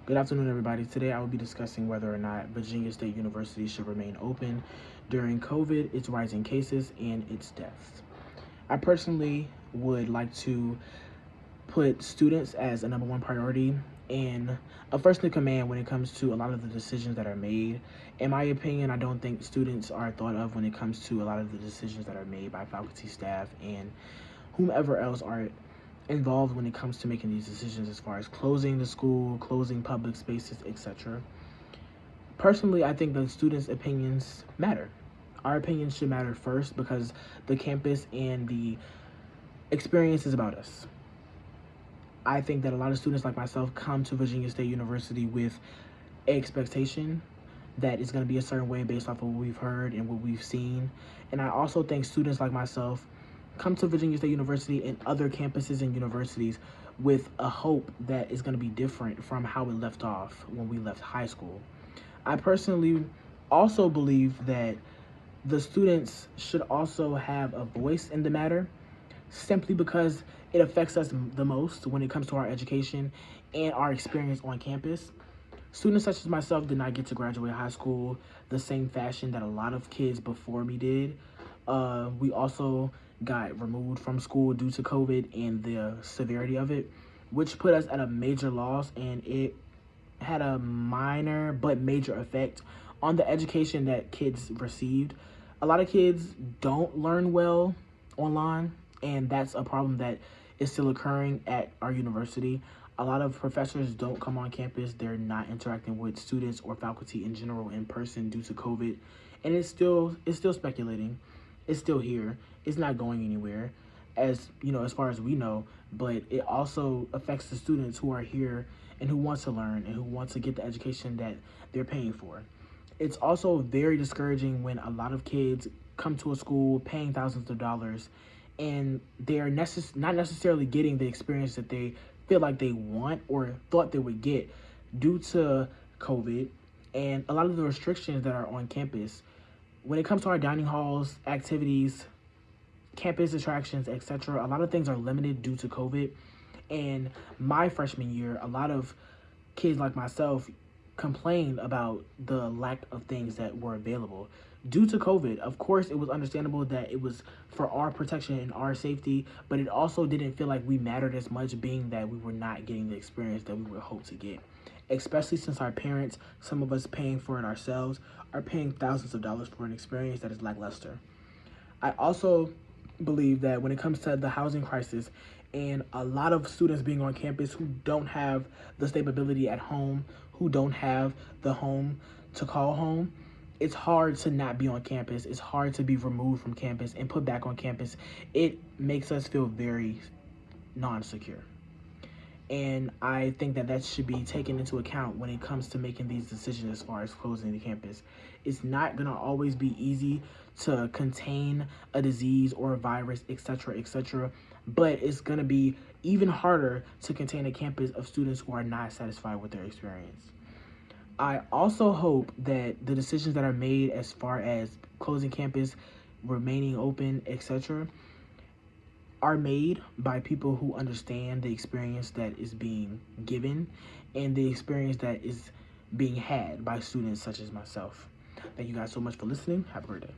Good afternoon, everybody. Today I will be discussing whether or not Virginia State University should remain open during COVID, its rising cases, and its deaths. I personally would like to put students as a number one priority and a first in command when it comes to a lot of the decisions that are made. In my opinion, I don't think students are thought of when it comes to a lot of the decisions that are made by faculty, staff, and whomever else are involved when it comes to making these decisions as far as closing the school, closing public spaces, etc. Personally, I think the students' opinions matter. Our opinions should matter first because the campus and the experience is about us. I think that a lot of students like myself come to Virginia State University with expectation that it's going to be a certain way based off of what we've heard and what we've seen. And I also think students like myself come to Virginia State University and other campuses and universities with a hope that is going to be different from how it left off when we left high school. I personally also believe that the students should also have a voice in the matter simply because it affects us the most when it comes to our education and our experience on campus. Students such as myself did not get to graduate high school the same fashion that a lot of kids before me did. We also got removed from school due to COVID and the severity of it, which put us at a major loss, and it had a minor but major effect on the education that kids received. A lot of kids don't learn well online, and that's a problem that is still occurring at our university. A lot of professors don't come on campus. They're not interacting with students or faculty in general in person due to COVID. And it's still speculating. It's still here. It's not going anywhere as you know, as far as we know, but it also affects the students who are here and who want to learn and who want to get the education that they're paying for. It's also very discouraging when a lot of kids come to a school paying thousands of dollars and they are not necessarily getting the experience that they feel like they want or thought they would get due to COVID and a lot of the restrictions that are on campus. When it comes to our dining halls, activities, campus attractions, etc., a lot of things are limited due to COVID. And my freshman year, a lot of kids like myself complained about the lack of things that were available due to COVID. Of course, it was understandable that it was for our protection and our safety, but it also didn't feel like we mattered as much, being that we were not getting the experience that we would hope to get. Especially since our parents, some of us paying for it ourselves, are paying thousands of dollars for an experience that is lackluster. I also believe that when it comes to the housing crisis and a lot of students being on campus who don't have the stability at home, who don't have the home to call home, it's hard to not be on campus. It's hard to be removed from campus and put back on campus. It makes us feel very non-secure. And I think that that should be taken into account when it comes to making these decisions as far as closing the campus. It's not going to always be easy to contain a disease or a virus, etc., etc., but it's going to be even harder to contain a campus of students who are not satisfied with their experience. I also hope that the decisions that are made as far as closing campus, remaining open, etc., are made by people who understand the experience that is being given and the experience that is being had by students such as myself. Thank you guys so much for listening. Have a great day.